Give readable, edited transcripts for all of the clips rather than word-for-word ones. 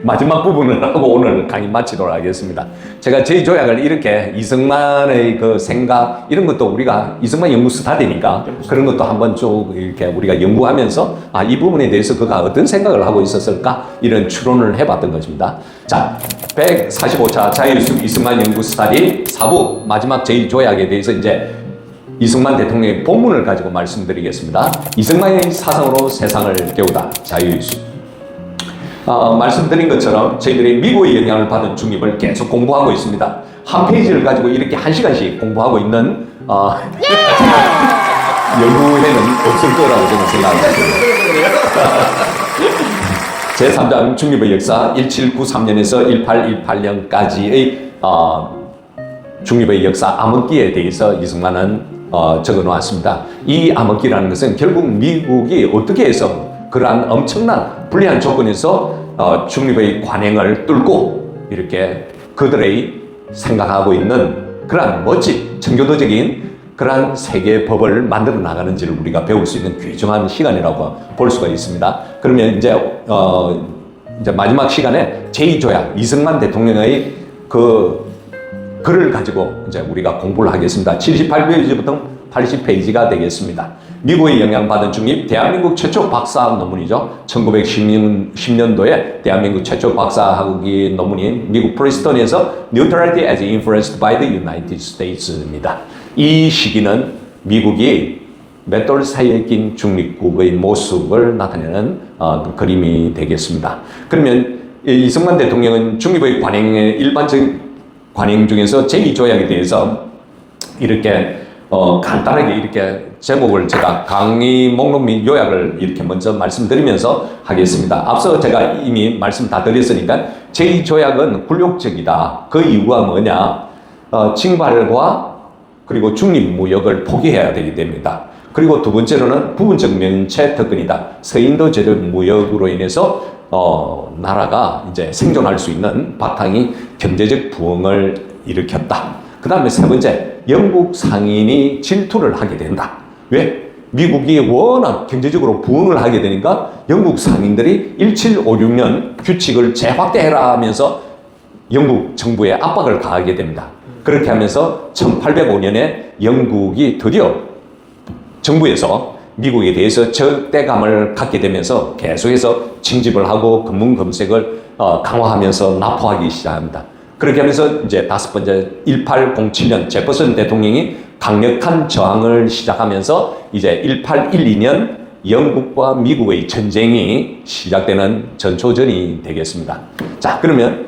마지막 부분을 하고 오늘 강의 마치도록 하겠습니다. 제가 제2조약을 이렇게 이승만의 그 생각, 이런 것도 우리가 이승만 연구 스타디니까 그런 것도 한번 쭉 이렇게 우리가 연구하면서 이 부분에 대해서 그가 어떤 생각을 하고 있었을까? 이런 추론을 해봤던 것입니다. 자, 145차 자유숲 이승만 연구 스타디 4부 마지막 제2조약에 대해서 이제 이승만 대통령의 본문을 가지고 말씀드리겠습니다. 이승만의 사상으로 세상을 깨우다 자유숲. 말씀드린 것처럼 저희들이 미국의 영향을 받은 중립을 계속 공부하고 있습니다. 한 페이지를 가지고 이렇게 1시간씩 공부하고 있는 연구회는 없을 거라고 저는 생각합니다. 제3장 중립의 역사 1793년에서 1818년까지의 중립의 역사 암흑기에 대해서 이승만은 적어 놓았습니다. 이 암흑기라는 것은 결국 미국이 어떻게 해서 그러한 엄청난 불리한 조건에서 중립의 관행을 뚫고 이렇게 그들의 생각하고 있는 그러한 멋진 청교도적인 그러한 세계의 법을 만들어 나가는지를 우리가 배울 수 있는 귀중한 시간이라고 볼 수가 있습니다. 그러면 이제 마지막 시간에 제2조약 이승만 대통령의 그 글을 가지고 이제 우리가 공부를 하겠습니다. 78페이지부터 80페이지가 되겠습니다. 미국의 영향받은 중립, 대한민국 최초 박사 논문이죠. 1910년도에 대한민국 최초 박사학위 논문인 미국 프린스턴에서 Neutrality as Influenced by the United States입니다. 이 시기는 미국이 맷돌 사이에 낀 중립국의 모습을 나타내는 그림이 되겠습니다. 그러면 이승만 대통령은 중립의 관행의 일반적인 관행 중에서 제2조약에 대해서 이렇게 간단하게 이렇게 제목을 제가 강의 목록 및 요약을 이렇게 먼저 말씀드리면서 하겠습니다. 앞서 제가 이미 말씀 다 드렸으니까 제2조약은 굴욕적이다. 그 이유가 뭐냐? 징발과 그리고 중립무역을 포기해야 되게 됩니다. 그리고 두 번째로는 부분적 면책 특권이다. 서인도 제도 무역으로 인해서 나라가 이제 생존할 수 있는 바탕이 경제적 부흥을 일으켰다. 그 다음에 세 번째, 영국 상인이 질투를 하게 된다. 왜? 미국이 워낙 경제적으로 부흥을 하게 되니까 영국 상인들이 1756년 규칙을 재확대해라 하면서 영국 정부에 압박을 가하게 됩니다. 그렇게 하면서 1805년에 영국이 드디어 정부에서 미국에 대해서 적대감을 갖게 되면서 계속해서 징집을 하고 검문검색을 강화하면서 납포하기 시작합니다. 그렇게 하면서 이제 다섯 번째 1807년 제퍼슨 대통령이 강력한 저항을 시작하면서 이제 1812년 영국과 미국의 전쟁이 시작되는 전초전이 되겠습니다. 자, 그러면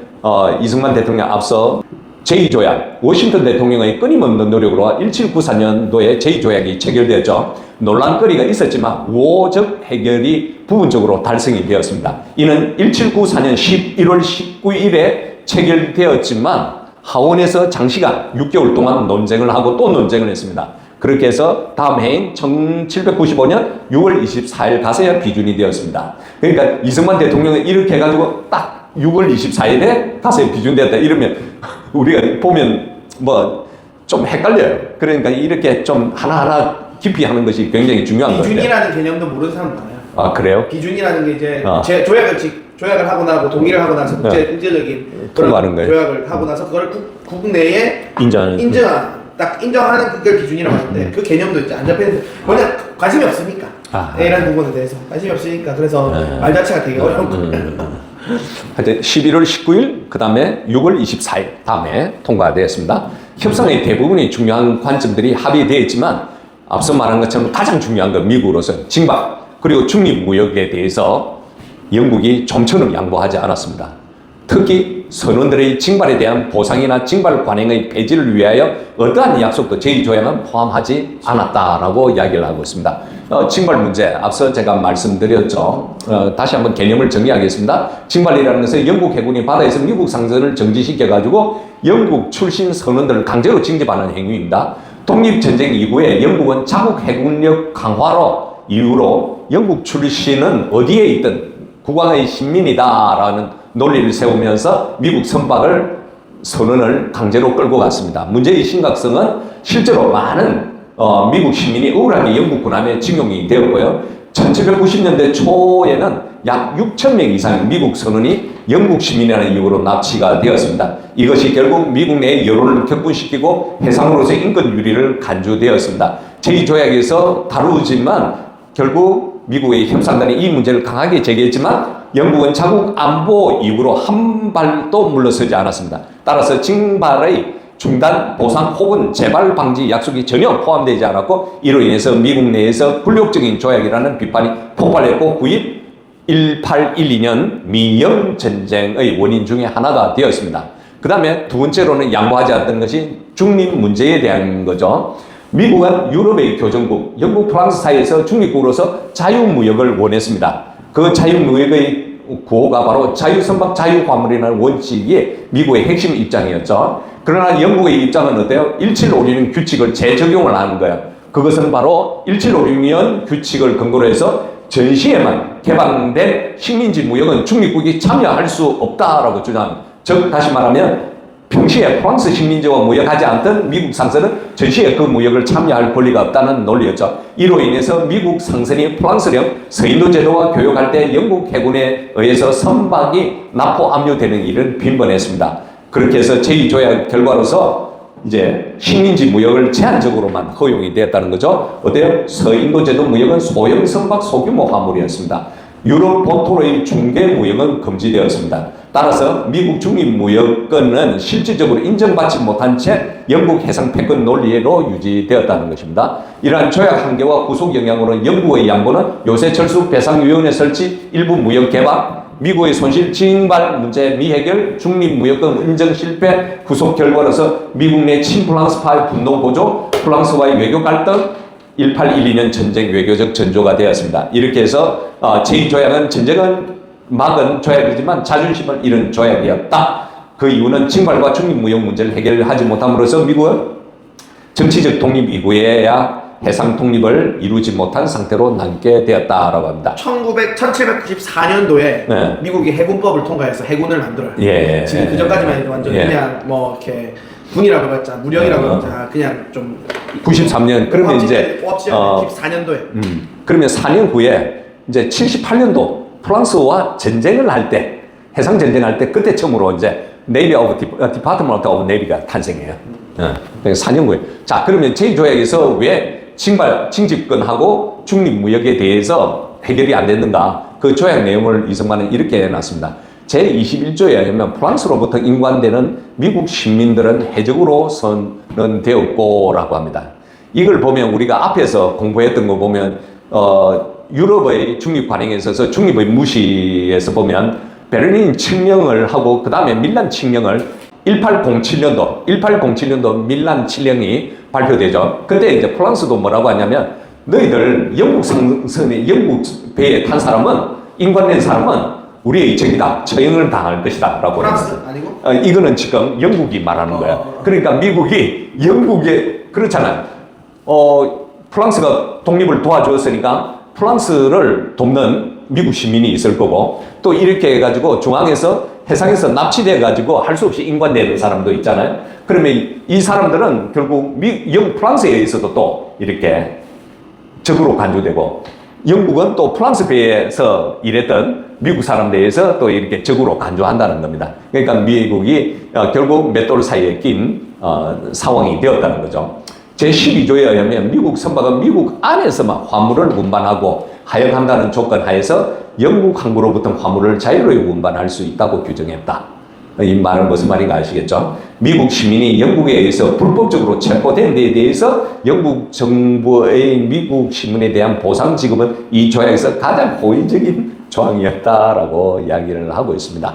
이승만 대통령 앞서 제2조약, 워싱턴 대통령의 끊임없는 노력으로 1794년도에 제2조약이 체결되었죠. 논란거리가 있었지만 우호적 해결이 부분적으로 달성이 되었습니다. 이는 1794년 11월 19일에 체결되었지만 하원에서 장시간 6개월 동안 논쟁을 하고 또 논쟁을 했습니다. 그렇게 해서 다음 해인 1795년 6월 24일 가서야 비준이 되었습니다. 그러니까 이승만 대통령은 이렇게 해가지고 딱 6월 24일에 가서야 비준되었다 이러면 우리가 보면 뭐 좀 헷갈려요. 그러니까 이렇게 좀 하나하나 깊이 하는 것이 굉장히 중요한 거예요. 비준이라는 개념도 모르는 사람 많아요. 아, 그래요? 비준이라는 게 이제 조약을 하고 나고 동의를 하고 나서 국제적인 통과하는 거예요. 조약을 하고 나서 그걸 국내에 인정하는 그걸 기준이라고 하는데 그 개념도 이제 안 잡히는데 그냥 관심이 없으니까 이런 부분에 대해서 관심이 없으니까 그래서 말 자체가 되게 어려운 거예요. 하여튼 11월 19일 그 다음에 6월 24일 다음에 통과되었습니다. 협상의 대부분의 중요한 관점들이 합의되었지만 앞서 말한 것처럼 가장 중요한 건 미국으로서는 징발 그리고 중립무역에 대해서 영국이 좀처럼 양보하지 않았습니다. 특히 선원들의 징발에 대한 보상이나 징발 관행의 폐지를 위하여 어떠한 약속도 제2조약은 포함하지 않았다라고 이야기를 하고 있습니다. 징발 문제 앞서 제가 말씀드렸죠. 다시 한번 개념을 정리하겠습니다. 징발이라는 것은 영국 해군이 바다에서 미국 상선을 정지시켜가지고 영국 출신 선원들을 강제로 징집하는 행위입니다. 독립전쟁 이후에 영국은 자국 해군력 강화로 이유로 영국 출신은 어디에 있든 국왕의 신민이다라는 논리를 세우면서 미국 선박을 선원을 강제로 끌고 갔습니다. 문제의 심각성은 실제로 많은 미국 시민이 억울하게 영국 군함에 징용이 되었고요. 1790년대 초에는 약 6천 명 이상의 미국 선원이 영국 시민이라는 이유로 납치가 되었습니다. 이것이 결국 미국 내의 여론을 격분시키고 해상으로서의 인권 유리를 간주되었습니다. 제2조약에서 다루지만 결국 미국의 협상단이 이 문제를 강하게 제기했지만 영국은 자국 안보 이유로 한 발도 물러서지 않았습니다. 따라서 징발의 중단, 보상 혹은 재발 방지 약속이 전혀 포함되지 않았고 이로 인해서 미국 내에서 굴욕적인 조약이라는 비판이 폭발했고 1812년 미영 전쟁의 원인 중에 하나가 되었습니다. 그 다음에 두 번째로는 양보하지 않았던 것이 중립 문제에 대한 거죠. 미국은 유럽의 교정국, 영국, 프랑스 사이에서 중립국으로서 자유무역을 원했습니다. 그 자유무역의 구호가 바로 자유선박 자유화물이라는 원칙이 미국의 핵심 입장이었죠. 그러나 영국의 입장은 어때요? 1756년 규칙을 재적용을 하는 거예요. 그것은 바로 1756년 규칙을 근거로 해서 전시에만 개방된 식민지 무역은 중립국이 참여할 수 없다라고 주장합니다. 즉 다시 말하면 평시에 프랑스 식민지와 무역하지 않던 미국 상선은 전시에 그 무역을 참여할 권리가 없다는 논리였죠. 이로 인해서 미국 상선이 프랑스령 서인도 제도와 교역할 때 영국 해군에 의해서 선박이 납포 압류되는 일은 빈번했습니다. 그렇게 해서 제2조약 결과로서 이제 식민지 무역을 제한적으로만 허용이 되었다는 거죠. 어때요? 서인도 제도 무역은 소형 선박 소규모 화물이었습니다. 유럽 본토의 중개 무역은 금지되었습니다. 따라서 미국 중립무역권은 실질적으로 인정받지 못한 채 영국 해상 패권 논리로 유지되었다는 것입니다. 이러한 조약 한계와 구속 영향으로 영국의 양보는 요새 철수 배상위원회 설치, 일부 무역 개방, 미국의 손실 징발 문제 미해결, 중립무역권 인정 실패, 구속 결과로서 미국 내 친프랑스파의 분노 보조, 프랑스와의 외교 갈등, 1812년 전쟁 외교적 전조가 되었습니다. 이렇게 해서 제2조약은 전쟁은 막은 조약이지만 자존심을 잃은 조약이었다. 그 이유는 징발과 중립무역 문제를 해결하지 못함으로써 미국은 정치적 독립 이후에야 해상 독립을 이루지 못한 상태로 남게 되었다라고 합니다. 1794년도에 네. 미국이 해군법을 통과해서 해군을 만들어요. 예. 지금 그 전까지만 해도 완전 그냥 뭐 이렇게 군이라고 했자 무력이라고 했자 그냥 좀 93년 그러면 이제 94년도에 그러면 4년 후에 이제 78년도 프랑스와 전쟁을 할 때 해상 전쟁할 때 그때 처음으로 이제 네이비 오브 디파트먼트 오브 네이비가 탄생해요. 그러니까 4년 후에 자 그러면 제2조약에서 왜 징집권하고 중립무역에 대해서 해결이 안 됐는가? 그 조약 내용을 이승만은 이렇게 해놨습니다. 제21조에 의하면 프랑스로부터 인관되는 미국 시민들은 해적으로 선언되었고 라고 합니다. 이걸 보면 우리가 앞에서 공부했던 거 보면 유럽의 중립 관행에 있어서 중립의 무시에서 보면 베를린 칙령을 하고 그 다음에 밀란 칙령을 1807년도 밀란 칙령이 발표되죠. 근데 이제 프랑스도 뭐라고 하냐면 너희들 영국 상선에 영국 배에 탄 사람은 인관된 사람은 우리의 적이다. 처형을 당할 것이다. 라고. 프랑스 아니고? 이거는 지금 영국이 말하는 거예요. 그러니까 미국이 영국에 그렇잖아요. 프랑스가 독립을 도와주었으니까 프랑스를 돕는 미국 시민이 있을 거고 또 이렇게 해가지고 중앙에서 해상에서 납치돼 가지고 할 수 없이 인관되는 사람도 있잖아요. 그러면 이 사람들은 결국 프랑스에 의해서도 또 이렇게 적으로 간주되고 영국은 또 프랑스 배에서 일했던 미국 사람들에서 또 이렇게 적으로 간주한다는 겁니다. 그러니까 미국이 결국 맷돌 사이에 낀 상황이 되었다는 거죠. 제12조에 의하면 미국 선박은 미국 안에서만 화물을 운반하고 하역한다는 조건 하에서 영국 항구로부터 화물을 자유로이 운반할 수 있다고 규정했다. 이 말은 무슨 말인가 아시겠죠? 미국 시민이 영국에 의해서 불법적으로 체포된 데에 대해서 영국 정부의 미국 시민에 대한 보상 지급은 이 조약에서 가장 호의적인 조항이었다라고 이야기를 하고 있습니다.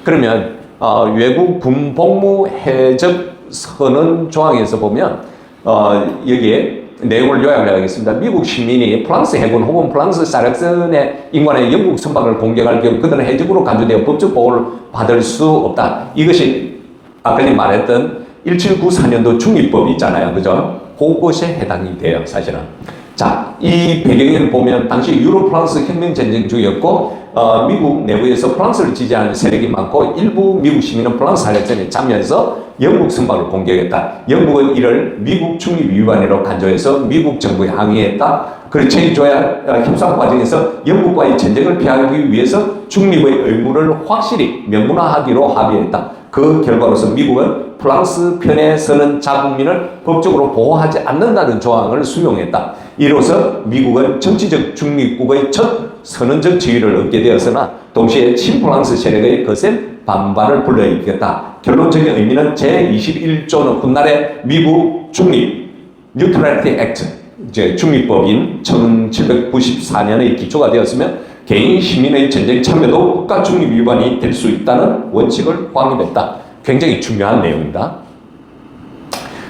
그러면 외국 군복무 해적 선언 조항에서 보면 여기에 내용을 요약을 하겠습니다. 미국 시민이 프랑스 해군 혹은 프랑스 사력선의 인관의 영국 선박을 공격할 경우 그들은 해적으로 간주되어 법적 보호를 받을 수 없다. 이것이 아까 말했던 1794년도 중립법이 있잖아요. 그죠? 그것에 해당이 돼요, 사실은. 자, 이 배경을 보면 당시 유럽 프랑스 혁명 전쟁 중이었고 미국 내부에서 프랑스를 지지하는 세력이 많고 일부 미국 시민은 프랑스 한력전에 참여해서 영국 선박을 공격했다. 영국은 이를 미국 중립 위반으로 간주해서 미국 정부에 항의했다. 그리고 제조약 협상 과정에서 영국과의 전쟁을 피하기 위해서 중립의 의무를 확실히 명문화하기로 합의했다. 그 결과로서 미국은 프랑스 편에 서는 자국민을 법적으로 보호하지 않는다는 조항을 수용했다. 이로써 미국은 정치적 중립국의 첫 선언적 지위를 얻게 되었으나 동시에 친프랑스 세력의 거센 반발을 불러일으켰다. 결론적인 의미는 제21조는 훗날의 미국 중립 Neutrality Act, 이제 중립법인 1794년의 기초가 되었으며 개인 시민의 전쟁 참여도 국가 중립 위반이 될 수 있다는 원칙을 확립했다. 굉장히 중요한 내용입니다.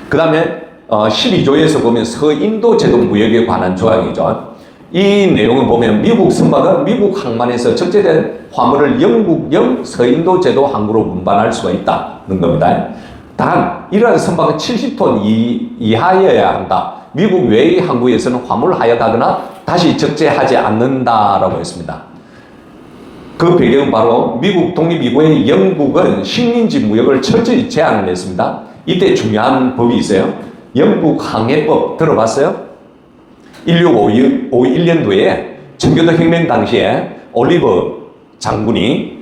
그 다음에 12조에서 보면 서인도 제도 무역에 관한 조항이죠. 이 내용을 보면 미국 선박은 미국 항만에서 적재된 화물을 영국령 서인도 제도 항구로 운반할 수가 있다는 겁니다. 단 이러한 선박은 70톤 이하여야 한다. 미국 외의 항구에서는 화물 하역하거나 다시 적재하지 않는다라고 했습니다. 그 배경은 바로 미국 독립 이후에 영국은 식민지 무역을 철저히 제한을 했습니다. 이때 중요한 법이 있어요. 영국 항해법 들어봤어요? 1651년도에 청교도 혁명 당시에 올리버 장군이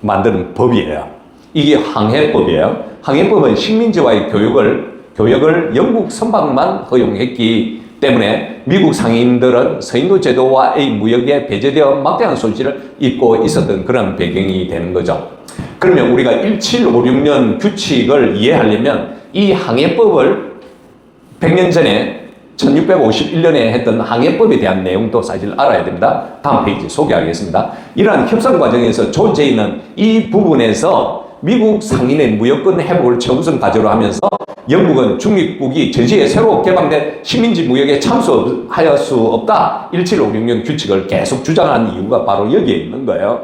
만드는 법이에요. 이게 항해법이에요. 항해법은 식민지와의 교역을 영국 선박만 허용했기 때문에 미국 상인들은 서인도 제도와의 무역에 배제되어 막대한 손실을 입고 있었던 그런 배경이 되는 거죠. 그러면 우리가 1756년 규칙을 이해하려면 이 항해법을 100년 전에 1651년에 했던 항해법에 대한 내용도 사실 알아야 됩니다. 다음 페이지 소개하겠습니다. 이러한 협상 과정에서 존 제이는 이 부분에서 미국 상인의 무역권 회복을 최우선 과제로 하면서 영국은 중립국이 전시에 새로 개방된 식민지 무역에 참수할 수 없다. 1756년 규칙을 계속 주장한 이유가 바로 여기에 있는 거예요.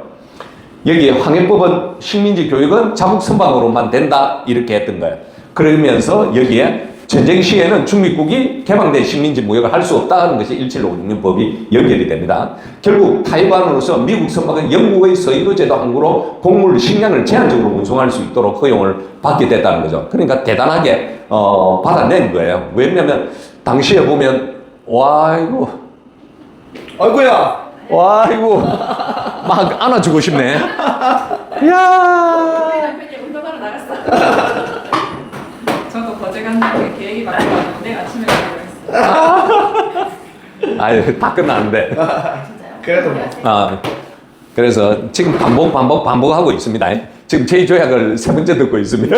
여기 항해법은 식민지 교육은 자국 선박으로만 된다 이렇게 했던 거예요. 그러면서 여기에 전쟁 시에는 중립국이 개방된 식민지 무역을 할 수 없다는 것이 1756년 법이 연결이 됩니다. 결국 타이완으로서 미국 선박은 영국의 서인도 제도 항구로 곡물 식량을 제한적으로 운송할 수 있도록 허용을 받게 됐다는 거죠. 그러니까 대단하게 받아낸 거예요. 왜냐면 당시에 보면 와이고 아이고야 와이고 막 안아주고 싶네. 이야. 우리 남편이 운동하러 나갔어. 저도 거제 간다고 계획이 바뀌어서 내일 아침에 가기로 했어요. 아유 다 끝났는데. 진짜요? 그래도 뭐. 그래서 지금 반복하고 있습니다. 지금 제2조약을 세 번째 듣고 있습니다.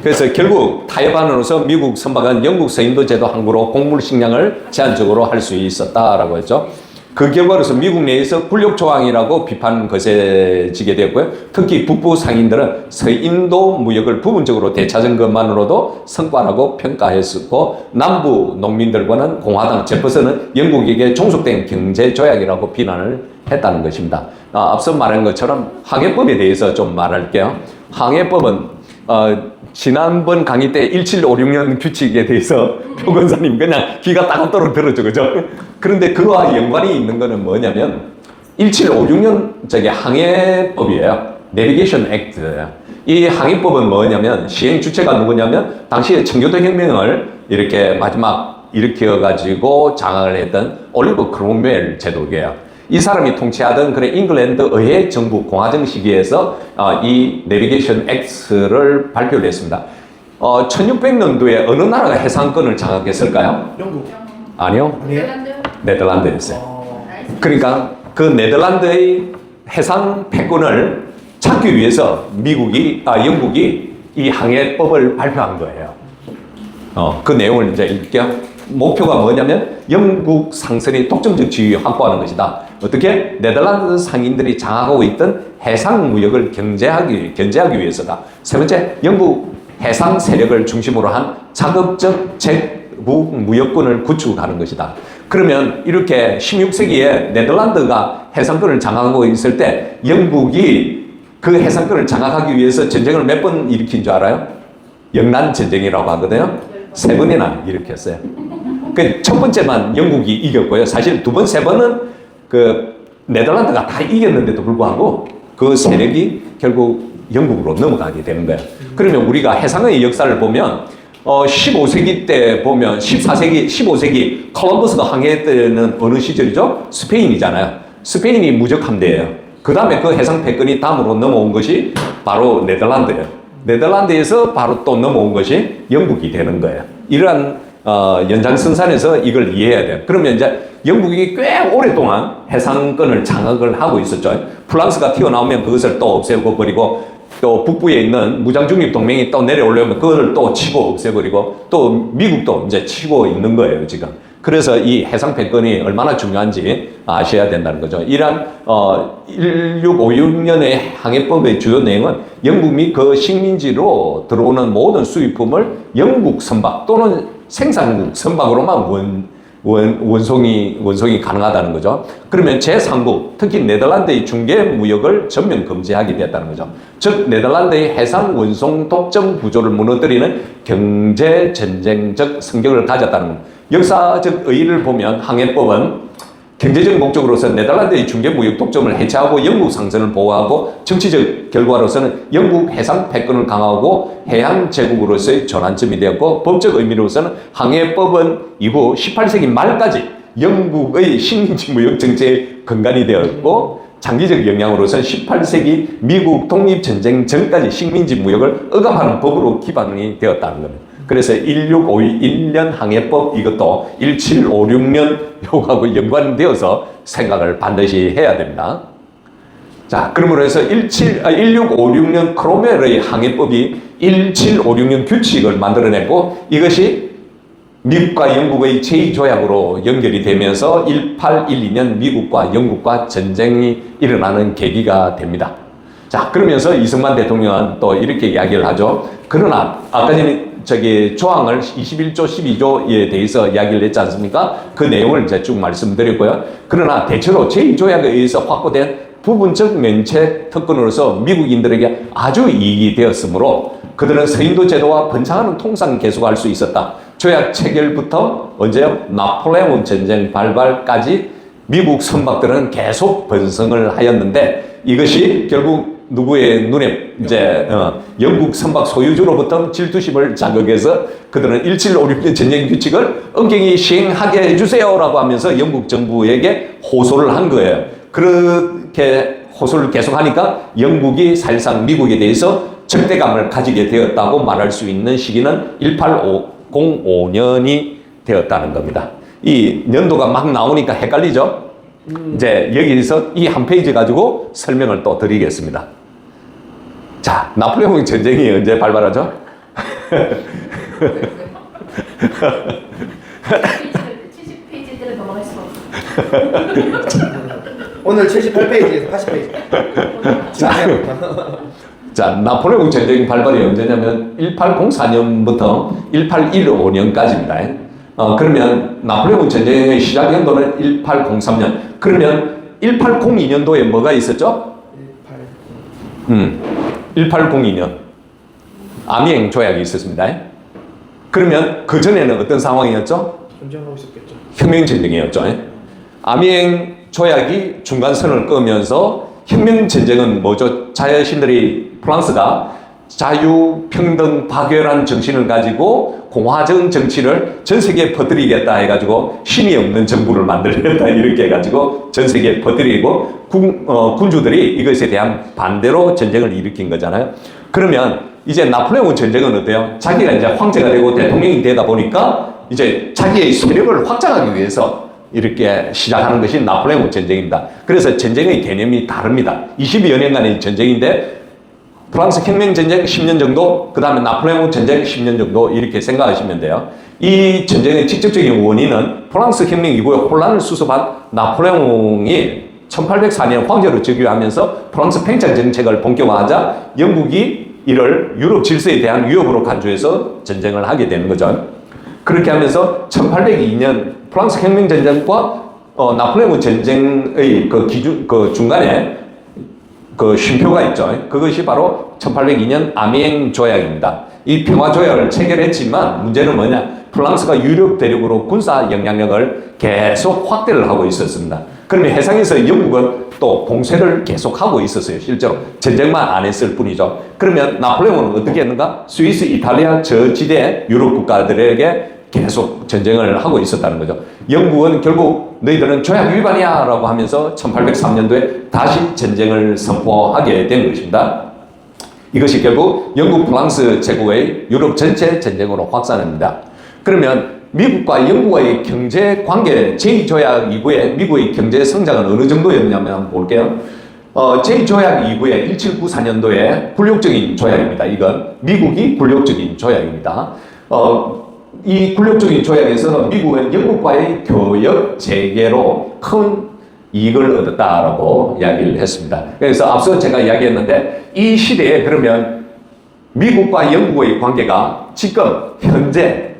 그래서 결국 타이완으로서 미국 선박은 영국 서인도 제도 항구로 곡물 식량을 제한적으로 할 수 있었다라고 했죠. 그 결과로서 미국 내에서 굴욕 조항이라고 비판 거세지게 되었고요. 특히 북부 상인들은 서인도 무역을 부분적으로 되찾은 것만으로도 성과라고 평가했었고 남부 농민들과는 공화당 제퍼슨은 영국에게 종속된 경제 조약이라고 비난을 했다는 것입니다. 앞서 말한 것처럼 항해법에 대해서 좀 말할게요. 항해법은 지난번 강의 때 1756년 규칙에 대해서 표 권사님 그냥 귀가 따갑도록 들었죠, 그죠? 그런데 그와 연관이 있는 거는 뭐냐면 1756년 저게 항해법이에요. 내비게이션 액트예요. 이 항해법은 뭐냐면 시행 주체가 누구냐면 당시에 청교도 혁명을 이렇게 마지막 일으켜가지고 장악을 했던 올리버 크롬웰 제독이에요. 이 사람이 통치하던 그래 잉글랜드 의회 정부 공화정 시기에서 이 내비게이션 액트를 발표를 했습니다. 1600년도에 어느 나라가 해상권을 장악했을까요? 영국. 아니요. 아니에요? 네덜란드였어요. 그러니까 그 네덜란드의 해상 패권을 찾기 위해서 영국이 이 항해법을 발표한 거예요. 그 내용을 이제 읽게요. 목표가 뭐냐면 영국 상선의 독점적 지위 확보하는 것이다. 어떻게? 네덜란드 상인들이 장악하고 있던 해상 무역을 견제하기 위해서다. 세 번째, 영국 해상 세력을 중심으로 한 자급적 제국 무역권을 구축하는 것이다. 그러면 이렇게 16세기에 네덜란드가 해상권을 장악하고 있을 때 영국이 그 해상권을 장악하기 위해서 전쟁을 몇 번 일으킨 줄 알아요? 영란 전쟁이라고 하거든요. 세 번이나 일으켰어요. 그 첫 번째만 영국이 이겼고요. 사실 두 번, 세 번은 그 네덜란드가 다 이겼는데도 불구하고 그 세력이 결국 영국으로 넘어가게 되는 거예요. 그러면 우리가 해상의 역사를 보면 15세기 때 보면 14세기, 15세기 콜럼버스가 항해했던 어느 시절이죠? 스페인이잖아요. 스페인이 무적 함대예요. 그 다음에 그 해상 패권이 다음으로 넘어온 것이 바로 네덜란드예요. 네덜란드에서 바로 또 넘어온 것이 영국이 되는 거예요. 이러한 연장선상에서 이걸 이해해야 돼요. 그러면 이제 영국이 꽤 오랫동안 해상권을 장악을 하고 있었죠. 프랑스가 튀어나오면 그것을 또 없애고 버리고, 또 북부에 있는 무장중립동맹이 또 내려오려면 그걸 또 치고 없애버리고, 또 미국도 이제 치고 있는 거예요, 지금. 그래서 이 해상 패권이 얼마나 중요한지 아셔야 된다는 거죠. 이러한 1656년의 항해법의 주요 내용은 영국이 그 식민지로 들어오는 모든 수입품을 영국 선박 또는 생산국 선박으로만 원송이 가능하다는 거죠. 그러면 제3국, 특히 네덜란드의 중개 무역을 전면 금지하게 되었다는 거죠. 즉 네덜란드의 해상 원송 독점 구조를 무너뜨리는 경제 전쟁적 성격을 가졌다는 겁니다. 역사적 의의를 보면 항해법은 경제적 목적으로서 네덜란드의 중개 무역 독점을 해체하고 영국 상선을 보호하고, 정치적 결과로서는 영국 해상 패권을 강화하고 해양 제국으로서의 전환점이 되었고, 법적 의미로서는 항해법은 이후 18세기 말까지 영국의 식민지 무역 정책의 근간이 되었고, 장기적 영향으로서는 18세기 미국 독립전쟁 전까지 식민지 무역을 억압하는 법으로 기반이 되었다는 겁니다. 그래서 1651년 항해법, 이것도 1756년 요하고 연관되어서 생각을 반드시 해야 됩니다. 자, 그러므로 해서 1656년 크로멜의 항해법이 1756년 규칙을 만들어냈고, 이것이 미국과 영국의 제2조약으로 연결이 되면서 1812년 미국과 영국과 전쟁이 일어나는 계기가 됩니다. 자, 그러면서 이승만 대통령은 또 이렇게 이야기를 하죠. 그러나 아까 전에 조항을 21조, 12조에 대해서 이야기를 했지 않습니까? 그 내용을 이제 쭉 말씀드렸고요. 그러나 대체로 제2조약에 의해서 확보된 부분적 면책 특권으로서 미국인들에게 아주 이익이 되었으므로 그들은 서인도 제도와 번창하는 통상을 계속할 수 있었다. 조약 체결부터 언제요? 나폴레옹 전쟁 발발까지 미국 선박들은 계속 번성을 하였는데, 이것이 결국 누구의 눈에 이제 영국 선박 소유주로부터 질투심을 자극해서 그들은 1756년 전쟁 규칙을 엄격히 시행하게 해주세요라고 하면서 영국 정부에게 호소를 한 거예요. 그렇게 호소를 계속하니까 영국이 사실상 미국에 대해서 적대감을 가지게 되었다고 말할 수 있는 시기는 1805년이 되었다는 겁니다. 이 연도가 막 나오니까 헷갈리죠? 이제 여기서 이 한 페이지 가지고 설명을 또 드리겠습니다. 자, 나폴레옹 전쟁이 언제 발발하죠? 70페이지들은 넘어갈 수가 없어. 오늘 78페이지에서 80페이지. 자, 나폴레옹 전쟁 발발이 언제냐면 1804년부터 1815년까지입니다. 그러면 나폴레옹 전쟁의 시작 연도는 1803년. 그러면 1802년도에 뭐가 있었죠? 1802년 아미엥 조약이 있었습니다. 그러면 그 전에는 어떤 상황이었죠? 전쟁하고 있었겠죠. 혁명전쟁이었죠. 아미엥 조약이 중간선을 끄면서 혁명전쟁은 뭐죠? 자신들이 프랑스가 자유평등 박열한 정신을 가지고 공화적 정치를 전 세계에 퍼뜨리겠다 해가지고 신이 없는 정부를 만들겠다 이렇게 해가지고 전 세계에 퍼뜨리고 군주들이 이것에 대한 반대로 전쟁을 일으킨 거잖아요. 그러면 이제 나폴레옹 전쟁은 어때요? 자기가 이제 황제가 되고 대통령이 되다 보니까 이제 자기의 세력을 확장하기 위해서 이렇게 시작하는 것이 나폴레옹 전쟁입니다. 그래서 전쟁의 개념이 다릅니다. 22여 년간의 전쟁인데 프랑스 혁명 전쟁 10년 정도, 그 다음에 나폴레옹 전쟁 10년 정도 이렇게 생각하시면 돼요. 이 전쟁의 직접적인 원인은 프랑스 혁명 이후에 혼란을 수습한 나폴레옹이 1804년 황제로 즉위하면서 프랑스 팽창 정책을 본격화하자 영국이 이를 유럽 질서에 대한 위협으로 간주해서 전쟁을 하게 되는 거죠. 그렇게 하면서 1802년 프랑스 혁명 전쟁과 나폴레옹 전쟁의 그 중간에 그 쉼표가 있죠. 그것이 바로 1802년 아미엥 조약입니다. 이 평화 조약을 체결했지만 문제는 뭐냐? 프랑스가 유럽 대륙으로 군사 영향력을 계속 확대를 하고 있었습니다. 그러면 해상에서 영국은 또 봉쇄를 계속하고 있었어요. 실제로 전쟁만 안 했을 뿐이죠. 그러면 나폴레옹은 어떻게 했는가? 스위스, 이탈리아 저지대 유럽 국가들에게 계속 전쟁을 하고 있었다는 거죠. 영국은 결국 너희들은 조약 위반이야 라고 하면서 1803년도에 다시 전쟁을 선포하게 된 것입니다. 이것이 결국 영국 프랑스 제국의 유럽 전체 전쟁으로 확산합니다. 그러면 미국과 영국의 경제 관계 제2조약 이후에 미국의 경제 성장은 어느 정도였냐면 한번 볼게요. 제2조약 이후에 1794년도에 굴욕적인 조약입니다. 이건 미국이 굴욕적인 조약입니다. 이 굴욕적인 조약에서 미국은 영국과의 교역 재개로 큰 이익을 얻었다라고 이야기를 했습니다. 그래서 앞서 제가 이야기했는데 이 시대에 그러면 미국과 영국의 관계가 지금 현재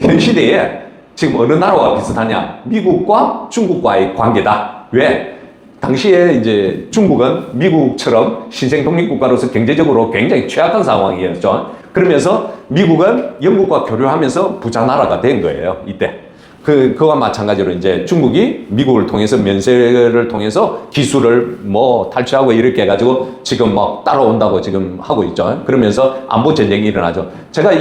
현 시대에 지금 어느 나라와 비슷하냐? 미국과 중국과의 관계다. 왜? 당시에 이제 중국은 미국처럼 신생 독립국가로서 경제적으로 굉장히 취약한 상황이었죠. 그러면서 미국은 영국과 교류하면서 부자 나라가 된 거예요. 이때. 그와 마찬가지로 이제 중국이 미국을 통해서 면세를 통해서 기술을 뭐 탈취하고 이렇게 해가지고 지금 막 따라온다고 지금 하고 있죠. 그러면서 안보 전쟁이 일어나죠. 제가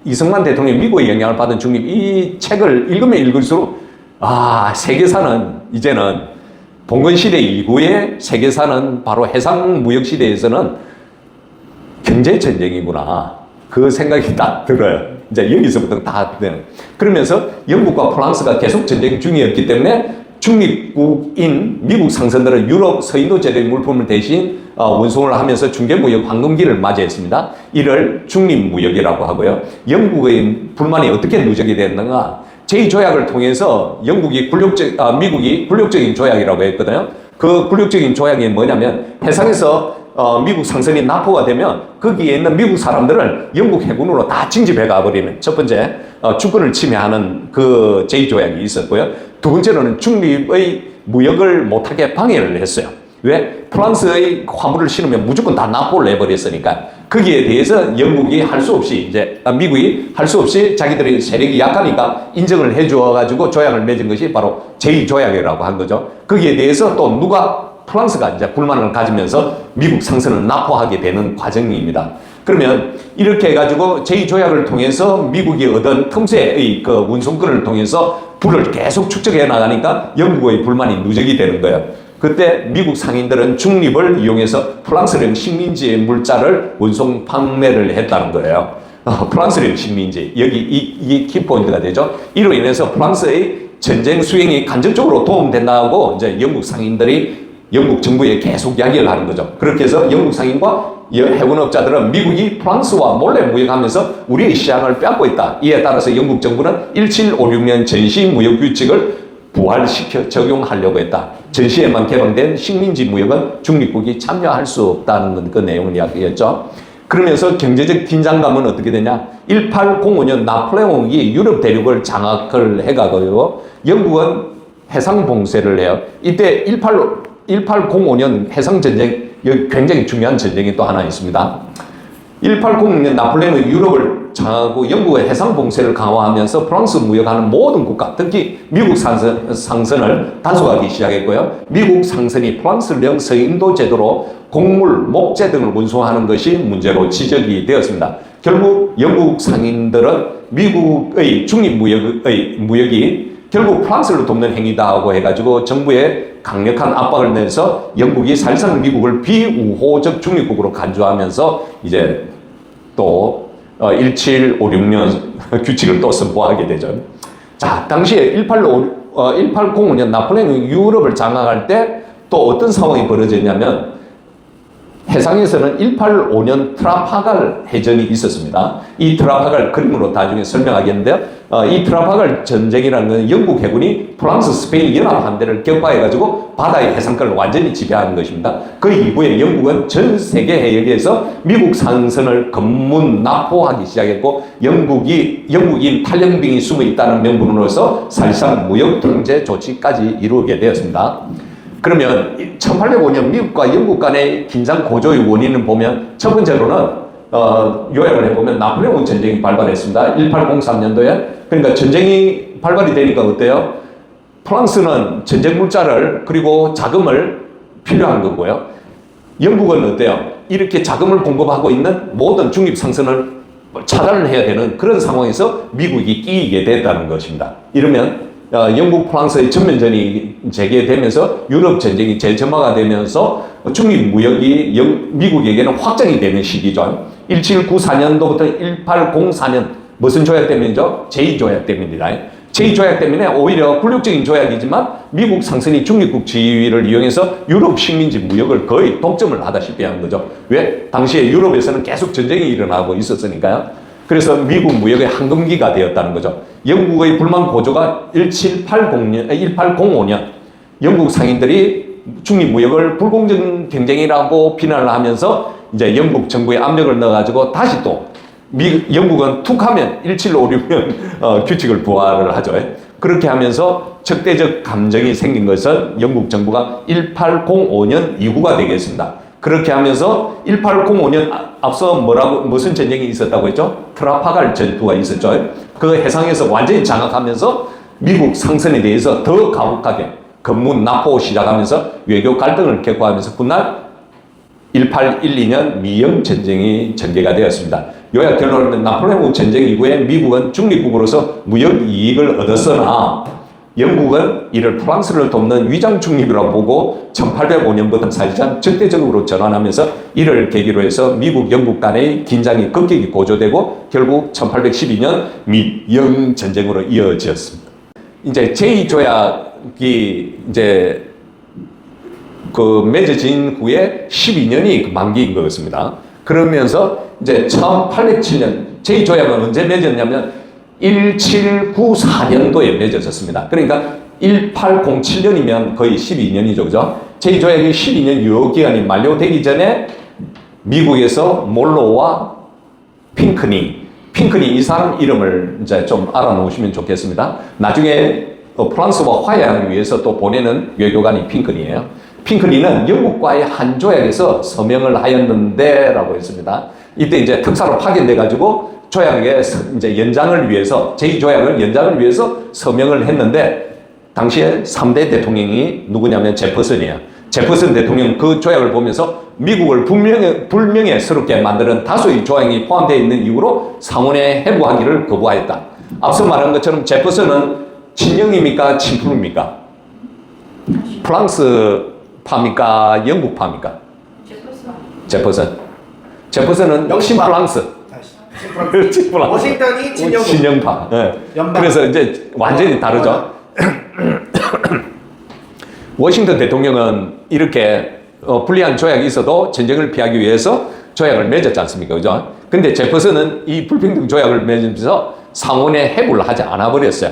이승만 대통령이 미국의 영향을 받은 중립 이 책을 읽으면 읽을수록 세계사는 이제는 봉건시대 이후에 세계사는 바로 해상무역시대에서는 경제전쟁이구나. 그 생각이 딱 들어요. 이제 여기서부터 다 되는. 그러면서 영국과 프랑스가 계속 전쟁 중이었기 때문에 중립국인 미국 상선들은 유럽 서인도 제도의 물품을 대신 운송을 하면서 중개무역 황금기를 맞이했습니다. 이를 중립무역이라고 하고요. 영국의 불만이 어떻게 누적이 됐는가? 제2조약을 통해서 미국이 굴욕적인 조약이라고 했거든요. 그 굴욕적인 조약이 뭐냐면 해상에서 미국 상선이 납포가 되면 거기에 있는 미국 사람들을 영국 해군으로 다 징집해 가버리는 첫 번째 주권을 침해하는 그 제2조약이 있었고요. 두 번째로는 중립의 무역을 못하게 방해를 했어요. 왜? 프랑스의 화물을 실으면 무조건 다 납포를 해버렸으니까 거기에 대해서 영국이 할 수 없이 미국이 할 수 없이 자기들의 세력이 약하니까 인정을 해주어 가지고 조약을 맺은 것이 바로 제2조약이라고 한 거죠. 거기에 대해서 또 프랑스가 이제 불만을 가지면서 미국 상선을 납포하게 되는 과정입니다. 그러면 이렇게 해가지고 제2조약을 통해서 미국이 얻은 틈새의 그 운송권을 통해서 부를 계속 축적해 나가니까 영국의 불만이 누적이 되는 거예요. 그때 미국 상인들은 중립을 이용해서 프랑스령 식민지의 물자를 운송 판매를 했다는 거예요. 프랑스령 식민지. 여기 이 키포인트가 되죠. 이로 인해서 프랑스의 전쟁 수행이 간접적으로 도움된다고 이제 영국 상인들이 영국 정부에 계속 이야기를 하는 거죠. 그렇게 해서 영국 상인과 해군업자들은 미국이 프랑스와 몰래 무역하면서 우리의 시장을 빼앗고 있다. 이에 따라서 영국 정부는 1756년 전시무역규칙을 부활시켜 적용하려고 했다. 전시에만 개방된 식민지 무역은 중립국이 참여할 수 없다는 그 내용을 이야기했죠. 그러면서 경제적 긴장감은 어떻게 되냐? 1805년 나폴레옹이 유럽 대륙을 장악을 해가고요. 영국은 해상 봉쇄를 해요. 이때 1805년 해상전쟁, 여기 굉장히 중요한 전쟁이 또 하나 있습니다. 1806년 나폴레옹이 유럽을 장악하고 영국의 해상 봉쇄를 강화하면서 프랑스 무역하는 모든 국가, 특히 미국 상선을 단속하기 시작했고요. 미국 상선이 프랑스령 서인도 제도로 곡물, 목재 등을 운송하는 것이 문제로 지적이 되었습니다. 결국 영국 상인들은 미국의 중립무역이 결국 프랑스를 돕는 행위다고 해가지고 정부에 강력한 압박을 내서 영국이 사실상 미국을 비우호적 중립국으로 간주하면서 이제 또 1756년 규칙을 또 선포하게 되죠. 자, 당시에 1805년 나폴레옹이 유럽을 장악할 때 또 어떤 상황이 벌어졌냐면 해상에서는 1805년 트라파갈 해전이 있었습니다. 이 트라파갈 그림으로 나중에 설명하겠는데요. 이 트라파갈 전쟁이라는 건 영국 해군이 프랑스, 스페인 연합함대를 격파해가지고 바다의 해상권을 완전히 지배하는 것입니다. 그 이후에 영국은 전 세계 해역에서 미국 상선을 검문 납포하기 시작했고 영국인 탈영병이 숨어 있다는 명분으로서 사실상 무역 통제 조치까지 이루게 되었습니다. 그러면 1805년 미국과 영국 간의 긴장 고조의 원인을 보면 첫 번째로는 요약을 해보면 나폴레옹 전쟁이 발발했습니다. 1803년도에. 그러니까 전쟁이 발발이 되니까 어때요? 프랑스는 전쟁 물자를 그리고 자금을 필요한 거고요. 영국은 어때요? 이렇게 자금을 공급하고 있는 모든 중립 상선을 차단을 해야 되는 그런 상황에서 미국이 끼이게 됐다는 것입니다. 이러면 영국, 프랑스의 전면전이 재개되면서 유럽 전쟁이 재점화가 되면서 중립 무역이 미국에게는 확정이 되는 시기죠. 1794년도부터 1804년 무슨 조약 때문이죠? 제2조약 때문입니다. 제2조약 때문에 오히려 굴욕적인 조약이지만 미국 상선이 중립국 지위를 이용해서 유럽 식민지 무역을 거의 독점을 하다시피 한 거죠. 왜? 당시에 유럽에서는 계속 전쟁이 일어나고 있었으니까요. 그래서 미국 무역의 황금기가 되었다는 거죠. 영국의 불만 고조가 1805년 영국 상인들이 중립 무역을 불공정 경쟁이라고 비난을 하면서 이제 영국 정부에 압력을 넣어가지고 다시 또 영국은 툭하면 1756년 규칙을 부활을 하죠. 그렇게 하면서 적대적 감정이 생긴 것은 영국 정부가 1805년 이후가 되겠습니다. 그렇게 하면서 1805년 앞서 무슨 전쟁이 있었다고 했죠? 트라파갈 전투가 있었죠. 그 해상에서 완전히 장악하면서 미국 상선에 대해서 더 가혹하게 검문 납포 시작하면서 외교 갈등을 격화하면서 훗날 1812년 미영 전쟁이 전개가 되었습니다. 요약 결론은 나폴레옹 전쟁 이후에 미국은 중립국으로서 무역 이익을 얻었으나 영국은 이를 프랑스를 돕는 위장 중립이라고 보고 1805년부터 사실상 절대적으로 전환하면서 이를 계기로 해서 미국, 영국 간의 긴장이 급격히 고조되고 결국 1812년 미영 전쟁으로 이어졌습니다. 이제 제2조약이 이제 맺어진 후에 12년이 만기인 거였습니다. 그러면서 이제 1807년 제2조약은 언제 맺었냐면 1794년도에 맺어졌습니다. 그러니까 1807년이면 거의 12년이죠. 그죠? 제2조약이 12년 유효기간이 만료되기 전에 미국에서 몰로와 핑크니 이 사람 이름을 이제 좀 알아놓으시면 좋겠습니다. 나중에 프랑스와 화해하기 위해서 또 보내는 외교관이 핑크니예요. 핑크니는 영국과의 한 조약에서 서명을 하였는데 라고 했습니다. 이때 이제 특사로 파견돼가지고 조약의 이제 연장을 위해서 제2조약을 연장을 위해서 서명을 했는데 당시에 3대 대통령이 누구냐면 제퍼슨이에요. 제퍼슨 대통령 그 조약을 보면서 미국을 불명예스럽게 만드는 다수의 조항이 포함되어 있는 이유로 상원에 해부하기를 거부하였다. 앞서 말한 것처럼 제퍼슨은 친영입니까? 친프입니까? 프랑스파입니까? 영국파입니까? 제퍼슨은 친프랑스. 워싱턴이 친영파. 네. 그래서 이제 완전히 다르죠. 워싱턴 대통령은 이렇게 불리한 조약이 있어도 전쟁을 피하기 위해서 조약을 맺었지 않습니까? 그죠? 근데 제퍼슨은 이 불평등 조약을 맺으면서 상원에 해부를 하지 않아 버렸어요.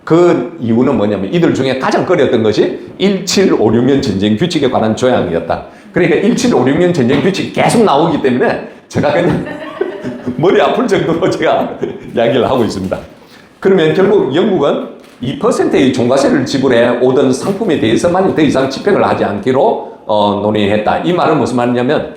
그 이유는 뭐냐면 이들 중에 가장 꺼렸던 것이 1756년 전쟁 규칙에 관한 조약이었다. 그러니까 1756년 전쟁 규칙이 계속 나오기 때문에 제가 그냥 머리 아플 정도로 제가 이야기를 하고 있습니다. 그러면 결국 영국은 2%의 종가세를 지불해 오던 상품에 대해서만 더 이상 집행을 하지 않기로 논의했다. 이 말은 무슨 말이냐면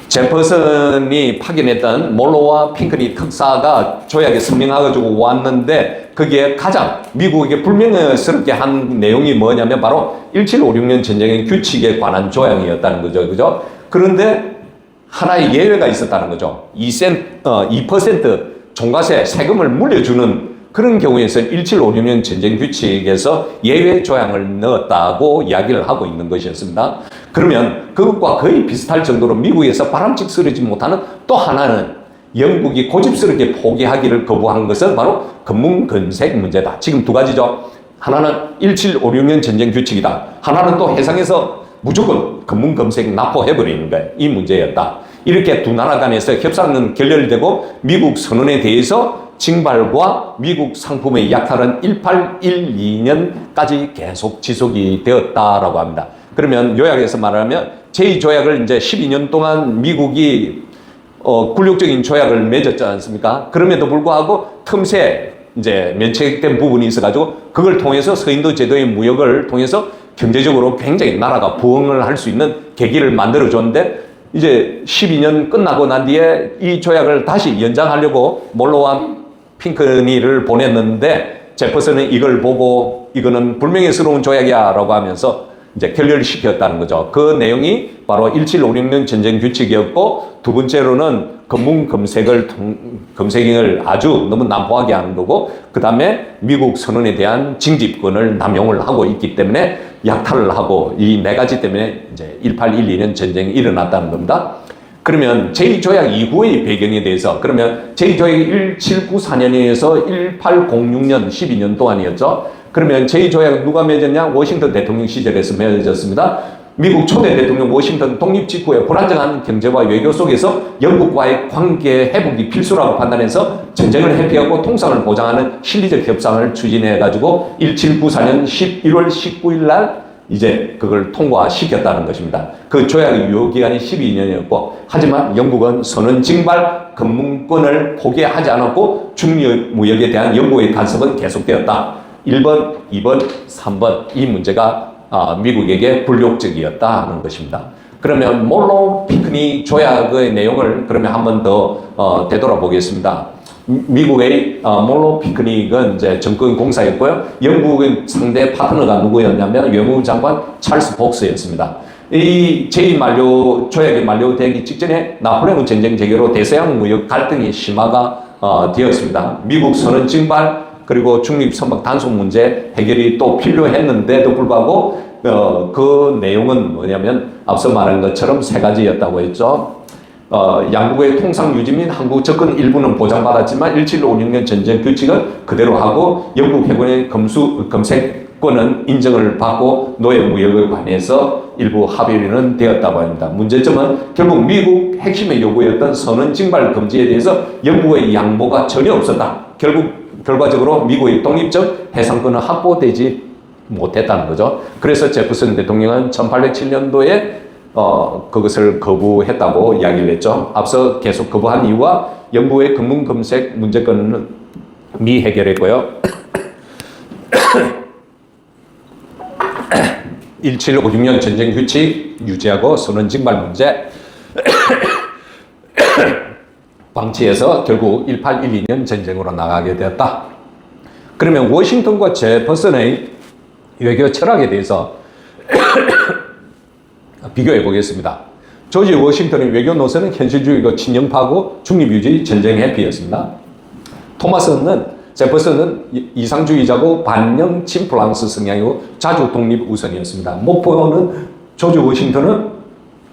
제퍼슨이 파견했던 몰로와 핑크니 특사가 조약에 서명해가지고 왔는데 거기에 가장 미국에게 불명예스럽게 한 내용이 뭐냐면 바로 1756년 전쟁의 규칙에 관한 조약이었다는 거죠. 그죠? 그런데 하나의 예외가 있었다는 거죠. 2% 종가세 세금을 물려주는 그런 경우에서 1756년 전쟁 규칙에서 예외 조항을 넣었다고 이야기를 하고 있는 것이었습니다. 그러면 그것과 거의 비슷할 정도로 미국에서 바람직스러지 못하는 또 하나는 영국이 고집스럽게 포기하기를 거부한 것은 바로 검문검색 문제다. 지금 두 가지죠. 하나는 1756년 전쟁 규칙이다. 하나는 또 해상에서 무조건 검문검색 납포해버리는 거예요. 이 문제였다. 이렇게 두 나라 간에서 협상은 결렬되고 미국 선언에 대해서 징발과 미국 상품의 약탈은 1812년까지 계속 지속이 되었다라고 합니다. 그러면 요약해서 말하면 제2조약을 이제 12년 동안 미국이 굴욕적인 조약을 맺었지 않습니까? 그럼에도 불구하고 틈새 이제 면책된 부분이 있어가지고 그걸 통해서 서인도 제도의 무역을 통해서 경제적으로 굉장히 나라가 부흥을 할 수 있는 계기를 만들어줬는데 이제 12년 끝나고 난 뒤에 이 조약을 다시 연장하려고 몰로와 핑크니를 보냈는데 제퍼슨은 이걸 보고 이거는 불명예스러운 조약이야 라고 하면서 이제 결렬시켰다는 거죠. 그 내용이 바로 1756년 전쟁 규칙이었고 두 번째로는 검문 검색을 아주 너무 난폭하게 하는 거고 그 다음에 미국 선언에 대한 징집권을 남용을 하고 있기 때문에 약탈을 하고 이 네 가지 때문에 이제 1812년 전쟁이 일어났다는 겁니다. 그러면 제2조약 이후의 배경에 대해서 그러면 제2조약이 1794년에서 1806년 12년 동안이었죠. 그러면 제2조약 누가 맺었냐? 워싱턴 대통령 시절에서 맺어졌습니다. 미국 초대 대통령 워싱턴 독립 직후에 불안정한 경제와 외교 속에서 영국과의 관계 회복이 필수라고 판단해서 전쟁을 회피하고 통상을 보장하는 실리적 협상을 추진해가지고 1794년 11월 19일 날 이제 그걸 통과시켰다는 것입니다. 그 조약의 유효기간이 12년이었고 하지만 영국은 선언 징발 검문권을 포기하지 않았고 중무역에 대한 영국의 간섭은 계속되었다. 1번, 2번, 3번 이 문제가 미국에게 굴욕적이었다는 것입니다. 그러면 몰로 피크닉 조약의 내용을 그러면 한 번 더 되돌아보겠습니다. 미국의 몰로 피크닉은 이제 정권 공사였고요. 영국의 상대 파트너가 누구였냐면 외무부 장관 찰스 폭스였습니다. 이 제2만료 조약이 만료되기 직전에 나폴레옹 전쟁 재개로 대서양 무역 갈등이 심화가 되었습니다. 미국 선언 징발 그리고 중립 선박 단속 문제 해결이 또 필요했는데도 불구하고 그 내용은 뭐냐면 앞서 말한 것처럼 세 가지였다고 했죠. 양국의 통상 유지 및 한국 접근 일부는 보장받았지만 1756년 전쟁 규칙은 그대로 하고 영국 해군의 검색권은 인정을 받고 노예 무역에 관해서 일부 합의는 되었다고 합니다. 문제점은 결국 미국 핵심의 요구였던 선언 징발 금지에 대해서 영국의 양보가 전혀 없었다. 결과적으로 미국의 독립적 해상권은 확보되지 못했다는 거죠. 그래서 제퍼슨 대통령은 1807년도에 그것을 거부했다고 이야기를 했죠. 앞서 계속 거부한 이유와 영국의 검문 검색 문제권은 미해결했고요. 1756년 전쟁 규칙 유지하고 선언 징발 문제 방치해서 결국 1812년 전쟁으로 나가게 되었다. 그러면 워싱턴과 제퍼슨의 외교 철학에 대해서 비교해 보겠습니다. 조지 워싱턴의 외교 노선은 현실주의고 친영파고 중립유지 전쟁 회피였습니다. 제퍼슨은 이상주의자고 반영 친프랑스 성향이고 자주 독립 우선이었습니다. 목표는 조지 워싱턴은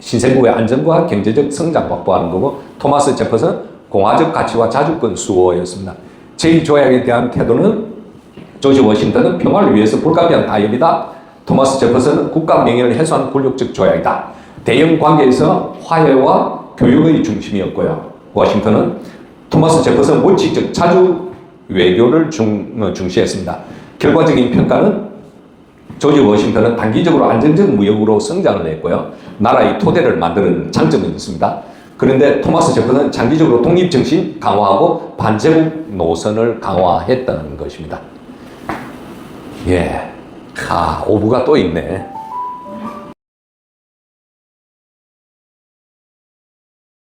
신생국의 안정과 경제적 성장 확보하는 거고 토마스 제퍼슨은 공화적 가치와 자주권 수호였습니다. 제2조약에 대한 태도는 조지 워싱턴은 평화를 위해서 불가피한 타협이다. 토마스 제퍼슨은 국가 명예를 해소한 굴욕적 조약이다. 대영 관계에서 화해와 교육의 중심이었고요. 워싱턴은 토마스 제퍼슨 원칙적 자주 외교를 중시했습니다. 결과적인 평가는 조지 워싱턴은 단기적으로 안정적 무역으로 성장을 했고요. 나라의 토대를 만드는 장점이 있습니다. 그런데 토마스 제퍼슨은 장기적으로 독립정신 강화하고 반제국 노선을 강화했다는 것입니다. 예. 오부가 또 있네.